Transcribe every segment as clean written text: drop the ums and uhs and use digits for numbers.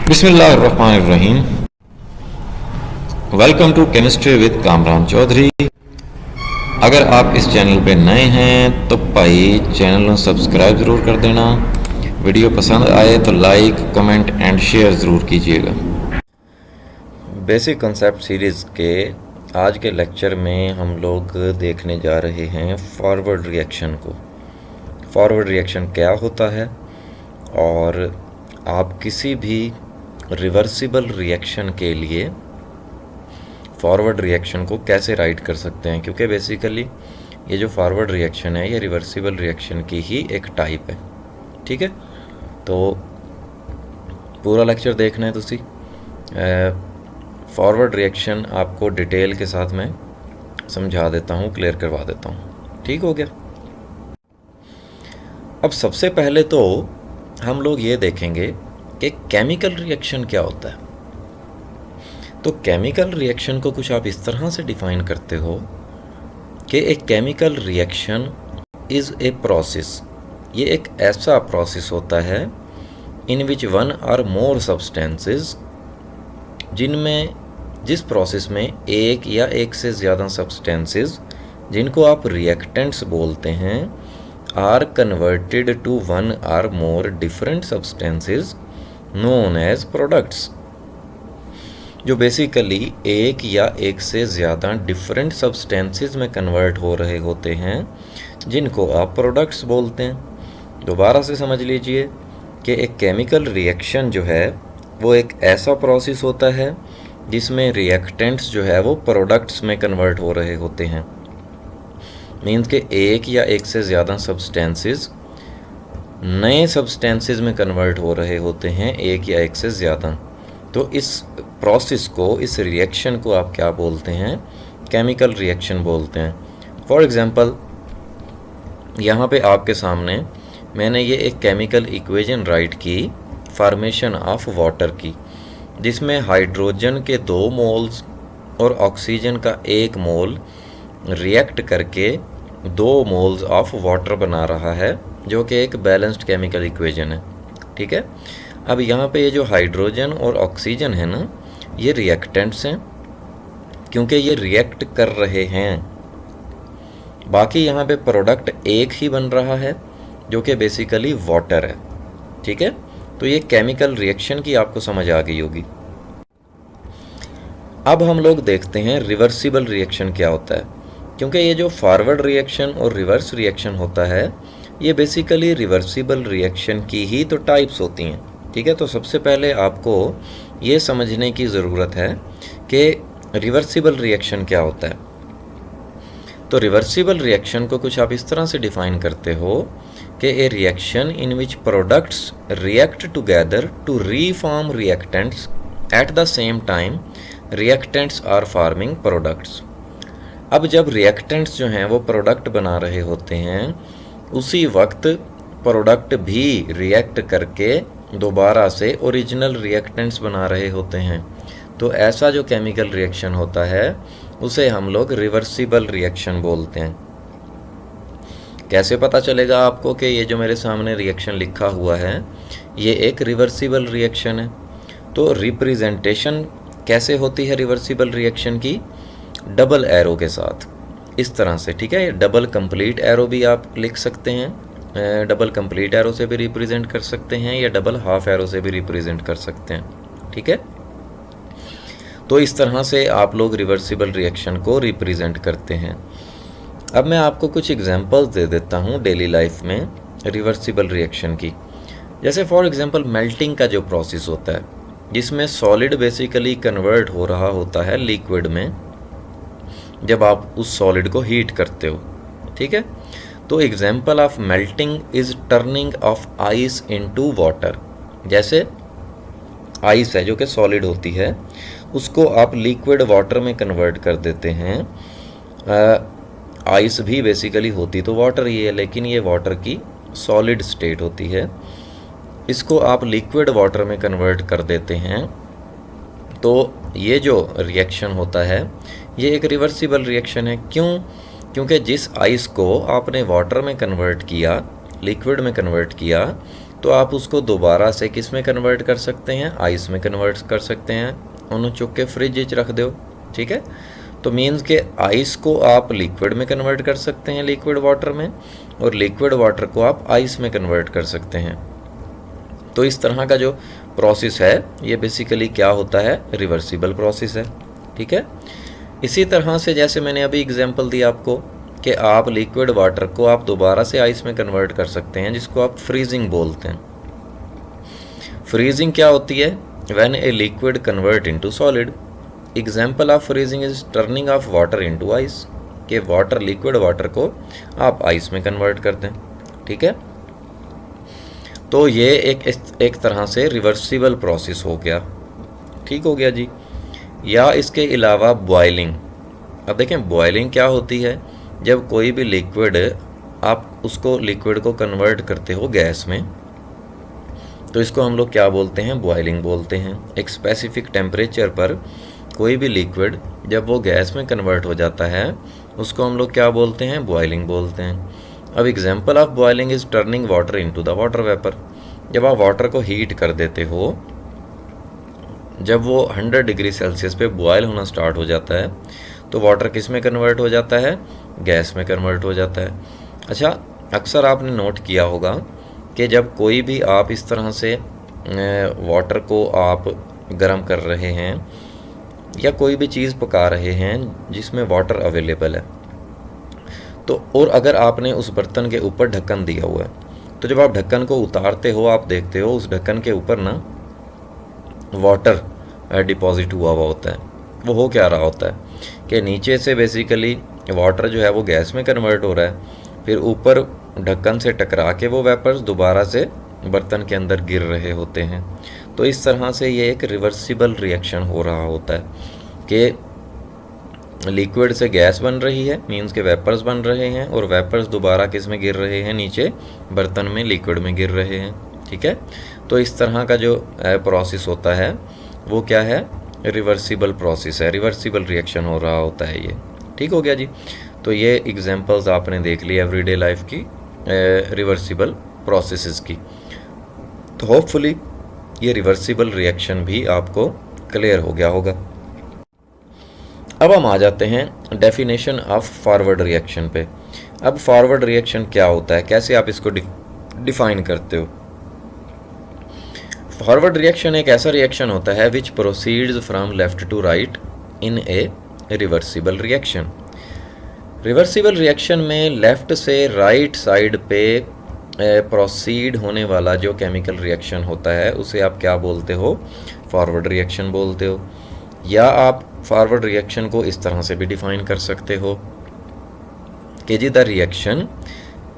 बिस्मिल्लाहिर्रहमानिर्रहीम। Welcome to chemistry with Kamran Chaudhary. अगर आप इस चैनल पे नए हैं तो भाई चैनल को सब्सक्राइब ज़रूर कर देना। वीडियो पसंद आए तो लाइक कमेंट एंड शेयर ज़रूर कीजिएगा। बेसिक कंसेप्ट सीरीज़ के आज के लेक्चर में हम लोग देखने जा रहे हैं फॉरवर्ड रिएक्शन को। फॉरवर्ड रिएक्शन क्या होता है और आप किसी भी रिवर्सिबल रिएक्शन के लिए फॉरवर्ड रिएक्शन को कैसे राइट कर सकते हैं, क्योंकि बेसिकली ये जो फॉरवर्ड रिएक्शन है ये रिवर्सिबल रिएक्शन की ही एक टाइप है। ठीक है, तो पूरा लेक्चर देखना है तुसी। फॉरवर्ड रिएक्शन आपको डिटेल के साथ मैं समझा देता हूँ, क्लियर करवा देता हूँ। ठीक हो गया। अब सबसे पहले तो हम लोग ये देखेंगे कि केमिकल रिएक्शन क्या होता है। तो केमिकल रिएक्शन को कुछ आप इस तरह से डिफाइन करते हो कि एक chemical reaction is a process. ये एक ऐसा प्रोसेस होता है इन विच वन और मोर सब्सटेंसेस, जिस प्रोसेस में एक या एक से ज़्यादा सब्सटेंसेस जिनको आप रिएक्टेंट्स बोलते हैं आर कन्वर्टेड टू वन और more different substances known as products. जो बेसिकली एक या एक से ज़्यादा डिफरेंट सब्सटेंसेस में कन्वर्ट हो रहे होते हैं जिनको आप प्रोडक्ट्स बोलते हैं। दोबारा से समझ लीजिए कि एक केमिकल रिएक्शन जो है वो एक ऐसा प्रोसेस होता है जिसमें रिएक्टेंट्स जो है वो प्रोडक्ट्स में कन्वर्ट हो रहे होते हैं। मीन्स के एक या एक से ज़्यादा सब्सटेंसेस नए सब्सटेंसेस में कन्वर्ट हो रहे होते हैं, एक या एक से ज़्यादा। तो इस प्रोसेस को, इस रिएक्शन को आप क्या बोलते हैं? केमिकल रिएक्शन बोलते हैं। फॉर एग्ज़ाम्पल यहाँ पे आपके सामने मैंने ये एक केमिकल इक्वेशन राइट की फॉर्मेशन ऑफ वाटर की, जिसमें हाइड्रोजन के 2 मोल्स और ऑक्सीजन का 1 मोल रिएक्ट करके 2 मोल्स ऑफ वाटर बना रहा है, जो कि एक बैलेंस्ड केमिकल इक्वेशन है। ठीक है, अब यहाँ पे ये जो हाइड्रोजन और ऑक्सीजन है ना, ये रिएक्टेंट्स हैं क्योंकि ये रिएक्ट कर रहे हैं। बाकी यहाँ पे प्रोडक्ट एक ही बन रहा है जो कि बेसिकली वाटर है। ठीक है, तो ये केमिकल रिएक्शन की आपको समझ आ गई होगी। अब हम लोग देखते हैं रिवर्सिबल रिएक्शन क्या होता है, क्योंकि ये जो फॉरवर्ड रिएक्शन और रिवर्स रिएक्शन होता है ये बेसिकली रिवर्सिबल रिएक्शन की ही तो टाइप्स होती हैं। ठीक है, तो सबसे पहले आपको ये समझने की ज़रूरत है कि रिवर्सिबल रिएक्शन क्या होता है। तो रिवर्सिबल रिएक्शन को कुछ आप इस तरह से डिफाइन करते हो कि a reaction in which products react together to reform reactants at the same time reactants are forming products. अब जब रिएक्टेंट्स जो हैं वो प्रोडक्ट बना रहे होते हैं, उसी वक्त प्रोडक्ट भी रिएक्ट करके दोबारा से ओरिजिनल रिएक्टेंट्स बना रहे होते हैं। तो ऐसा जो केमिकल रिएक्शन होता है उसे हम लोग रिवर्सिबल रिएक्शन बोलते हैं। कैसे पता चलेगा आपको कि ये जो मेरे सामने रिएक्शन लिखा हुआ है ये एक रिवर्सिबल रिएक्शन है? तो रिप्रेजेंटेशन कैसे होती है रिवर्सिबल रिएक्शन की? डबल एरो के साथ, इस तरह से। ठीक है, डबल कंप्लीट एरो भी आप लिख सकते हैं, डबल कंप्लीट एरो से भी रिप्रेजेंट कर सकते हैं, या डबल हाफ एरो से भी रिप्रेजेंट कर सकते हैं। ठीक है, तो इस तरह से आप लोग रिवर्सिबल रिएक्शन को रिप्रेजेंट करते हैं। अब मैं आपको कुछ एग्जांपल्स दे देता हूँ डेली लाइफ में रिवर्सिबल रिएक्शन की। जैसे फॉर एग्जांपल मेल्टिंग का जो प्रोसेस होता है, जिसमें सॉलिड बेसिकली कन्वर्ट हो रहा होता है लिक्विड में जब आप उस सॉलिड को हीट करते हो। ठीक है, तो example of melting is turning of ice into water. जैसे आइस है जो कि सॉलिड होती है, उसको आप लिक्विड वाटर में कन्वर्ट कर देते हैं। आइस भी बेसिकली होती तो वाटर ही है, लेकिन ये वाटर की सॉलिड स्टेट होती है। इसको आप लिक्विड वाटर में कन्वर्ट कर देते हैं। तो ये जो रिएक्शन होता है ये एक रिवर्सिबल रिएक्शन है। क्यों? क्योंकि जिस आइस को आपने वाटर में कन्वर्ट किया, लिक्विड में कन्वर्ट किया, तो आप उसको दोबारा से किस में कन्वर्ट कर सकते हैं, आइस में कन्वर्ट कर सकते हैं। उन्होंने चुक के फ्रिज रख दो, ठीक है। तो मीन्स के आइस को आप लिक्विड में कन्वर्ट कर सकते हैं, लिक्विड वाटर में, और लिक्विड वाटर को आप आइस में कन्वर्ट कर सकते हैं। तो इस तरह का जो प्रोसेस है ये बेसिकली क्या होता है, रिवर्सिबल प्रोसेस है, ठीक है। इसी तरह से जैसे मैंने अभी एग्जांपल दिया आपको कि आप लिक्विड वाटर को आप दोबारा से आइस में कन्वर्ट कर सकते हैं, जिसको आप फ्रीजिंग बोलते हैं। फ्रीजिंग क्या होती है, when a liquid convert into solid. Example of freezing is turning of water into ice, कि वाटर, लिक्विड वाटर को आप आइस में कन्वर्ट कर दें, ठीक है। तो ये एक तरह से रिवर्सिबल प्रोसेस हो गया, ठीक हो गया जी। या इसके अलावा बॉयलिंग। अब देखें बॉयलिंग क्या होती है, जब कोई भी लिक्विड आप उसको लिक्विड को कन्वर्ट करते हो गैस में, तो इसको हम लोग क्या बोलते हैं, बॉयलिंग बोलते हैं। एक स्पेसिफिक टेम्परेचर पर कोई भी लिक्विड जब वो गैस में कन्वर्ट हो जाता है उसको हम लोग क्या बोलते हैं, बॉयलिंग बोलते हैं। अब example of boiling is turning water into the water vapour. जब आप वाटर को हीट कर देते हो, जब वो 100 डिग्री सेल्सियस पे बॉयल होना स्टार्ट हो जाता है, तो वाटर किस में कन्वर्ट हो जाता है, गैस में कन्वर्ट हो जाता है। अच्छा, अक्सर आपने नोट किया होगा कि जब कोई भी आप इस तरह से वाटर को आप गर्म कर रहे हैं या कोई भी चीज़ पका रहे हैं जिसमें वाटर अवेलेबल है, तो और अगर आपने उस बर्तन के ऊपर ढक्कन दिया हुआ है, तो जब आप ढक्कन को उतारते हो आप देखते हो उस ढक्कन के ऊपर ना वाटर डिपॉजिट हुआ हुआ होता है। वो हो क्या रहा होता है कि नीचे से बेसिकली वाटर जो है वो गैस में कन्वर्ट हो रहा है, फिर ऊपर ढक्कन से टकरा के वो वेपर्स दोबारा से बर्तन के अंदर गिर रहे होते हैं। तो इस तरह से ये एक रिवर्सिबल रिएक्शन हो रहा होता है कि लिक्विड से गैस बन रही है, मीन्स के वेपर्स बन रहे हैं, और वेपर्स दोबारा किस में गिर रहे हैं, नीचे बर्तन में लिक्विड में गिर रहे हैं, ठीक है। तो इस तरह का जो प्रोसेस होता है वो क्या है, रिवर्सिबल प्रोसेस है, रिवर्सिबल रिएक्शन हो रहा होता है ये, ठीक हो गया जी। तो ये एग्जांपल्स आपने देख ली एवरीडे लाइफ की रिवर्सिबल प्रोसेसेस की। तो होपफुली ये रिवर्सिबल रिएक्शन भी आपको क्लियर हो गया होगा। अब हम आ जाते हैं डेफिनेशन ऑफ फॉरवर्ड रिएक्शन पे। अब फॉरवर्ड रिएक्शन क्या होता है, कैसे आप इसको डिफाइन करते हो। फॉरवर्ड रिएक्शन एक ऐसा रिएक्शन होता है which proceeds from left to right in a reversible reaction. Reversible reaction में लेफ़्ट से राइट साइड पे प्रोसीड होने वाला जो केमिकल रिएक्शन होता है उसे आप क्या बोलते हो, फॉरवर्ड रिएक्शन बोलते हो। या आप फॉरवर्ड रिएक्शन को इस तरह से भी डिफाइन कर सकते हो कि जी the reaction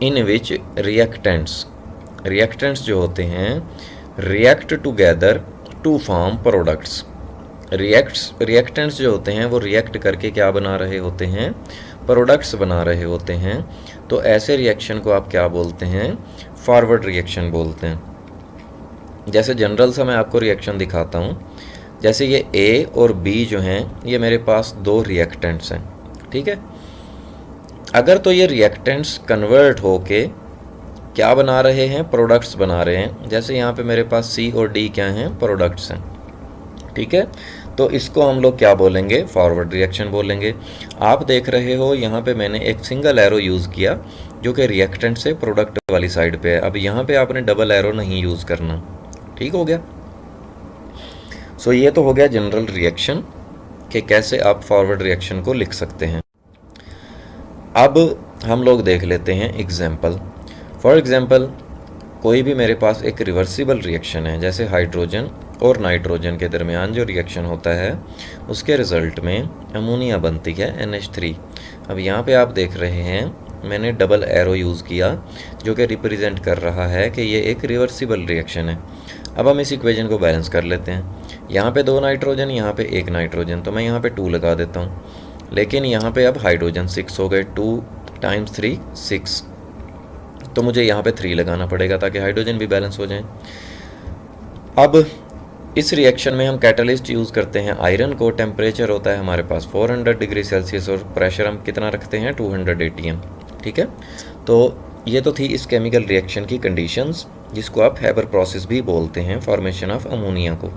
in which reactants जो होते हैं react together to form products. Reactants जो होते हैं वो रिएक्ट करके क्या बना रहे होते हैं, प्रोडक्ट्स बना रहे होते हैं। तो ऐसे रिएक्शन को आप क्या बोलते हैं, फॉरवर्ड रिएक्शन बोलते हैं। जैसे जनरल सा मैं आपको रिएक्शन दिखाता हूँ। जैसे ये ए और बी जो हैं ये मेरे पास दो रिएक्टेंट्स हैं, ठीक है। अगर तो ये रिएक्टेंट्स कन्वर्ट होके क्या बना रहे हैं, प्रोडक्ट्स बना रहे हैं। जैसे यहाँ पे मेरे पास सी और डी क्या हैं, प्रोडक्ट्स हैं, ठीक है। तो इसको हम लोग क्या बोलेंगे, फॉरवर्ड रिएक्शन बोलेंगे। आप देख रहे हो यहाँ पे मैंने एक सिंगल एरो यूज़ किया जो कि रिएक्टेंट से प्रोडक्ट वाली साइड पे है। अब यहाँ पे आपने डबल एरो नहीं यूज़ करना, ठीक हो गया। सो ये तो हो गया जनरल रिएक्शन कि कैसे आप फॉरवर्ड रिएक्शन को लिख सकते हैं। अब हम लोग देख लेते हैं एग्जाम्पल। फॉर एग्जाम्पल कोई भी मेरे पास एक रिवर्सिबल रिएक्शन है, जैसे हाइड्रोजन और नाइट्रोजन के दरमियान जो रिएक्शन होता है उसके रिज़ल्ट में अमोनिया बनती है NH3। अब यहाँ पे आप देख रहे हैं मैंने डबल एरो यूज़ किया जो कि रिप्रेजेंट कर रहा है कि ये एक रिवर्सिबल रिएक्शन है। अब हम इस इक्वेशन को बैलेंस कर लेते हैं। यहाँ पे 2 नाइट्रोजन, यहाँ पे 1 नाइट्रोजन, तो मैं यहाँ पे 2 लगा देता हूँ। लेकिन यहाँ पे अब हाइड्रोजन 6 हो गए, 2 × 3 6, तो मुझे यहाँ पे 3 लगाना पड़ेगा ताकि हाइड्रोजन भी बैलेंस हो जाए। अब इस रिएक्शन में हम कैटलिस्ट यूज़ करते हैं आयरन को। टेम्परेचर होता है हमारे पास 400 डिग्री सेल्सियस और प्रेशर हम कितना रखते हैं, 200 ATM, ठीक है। तो ये तो थी इस केमिकल रिएक्शन की कंडीशंस। जिसको आप हैबर प्रोसेस भी बोलते हैं, फॉर्मेशन ऑफ अमोनिया को।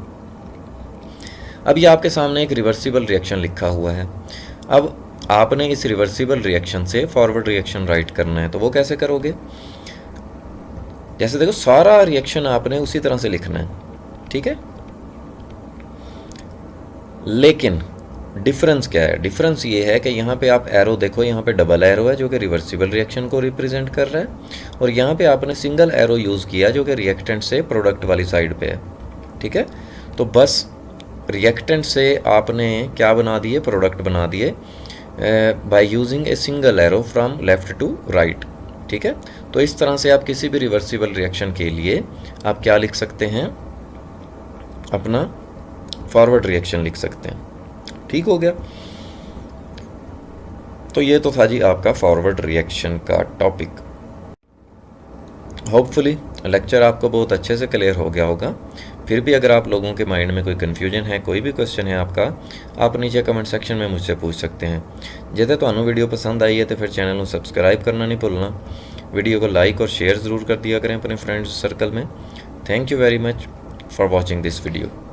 अब ये आपके सामने एक रिवर्सिबल रिएक्शन लिखा हुआ है। अब आपने इस रिवर्सिबल रिएक्शन से फॉरवर्ड रिएक्शन राइट करना है, तो वो कैसे करोगे? जैसे देखो, सारा रिएक्शन आपने उसी तरह से लिखना है, ठीक है। लेकिन डिफरेंस क्या है? डिफरेंस ये है कि यहाँ पे आप एरो देखो, यहाँ पे डबल एरो है जो कि रिवर्सिबल रिएक्शन को रिप्रेजेंट कर रहा है, और यहाँ पे आपने सिंगल एरो यूज़ किया जो कि रिएक्टेंट से प्रोडक्ट वाली साइड पे है, ठीक है। तो बस रिएक्टेंट से आपने क्या बना दिए? प्रोडक्ट बना दिए by using a single arrow from left to right, ठीक है। तो इस तरह से आप किसी भी रिवर्सिबल रिएक्शन के लिए आप क्या लिख सकते हैं? अपना फॉरवर्ड रिएक्शन लिख सकते हैं, ठीक हो गया। तो ये तो था जी आपका फॉरवर्ड रिएक्शन का टॉपिक। होपफुली लेक्चर आपको बहुत अच्छे से क्लियर हो गया होगा। फिर भी अगर आप लोगों के माइंड में कोई कन्फ्यूजन है, कोई भी क्वेश्चन है आपका, आप नीचे कमेंट सेक्शन में मुझसे पूछ सकते हैं। जैसे तो वीडियो पसंद आई है तो फिर चैनल को सब्सक्राइब करना नहीं भूलना, वीडियो को लाइक और शेयर ज़रूर कर दिया करें अपने फ्रेंड्स सर्कल में। Thank you very much for watching this video.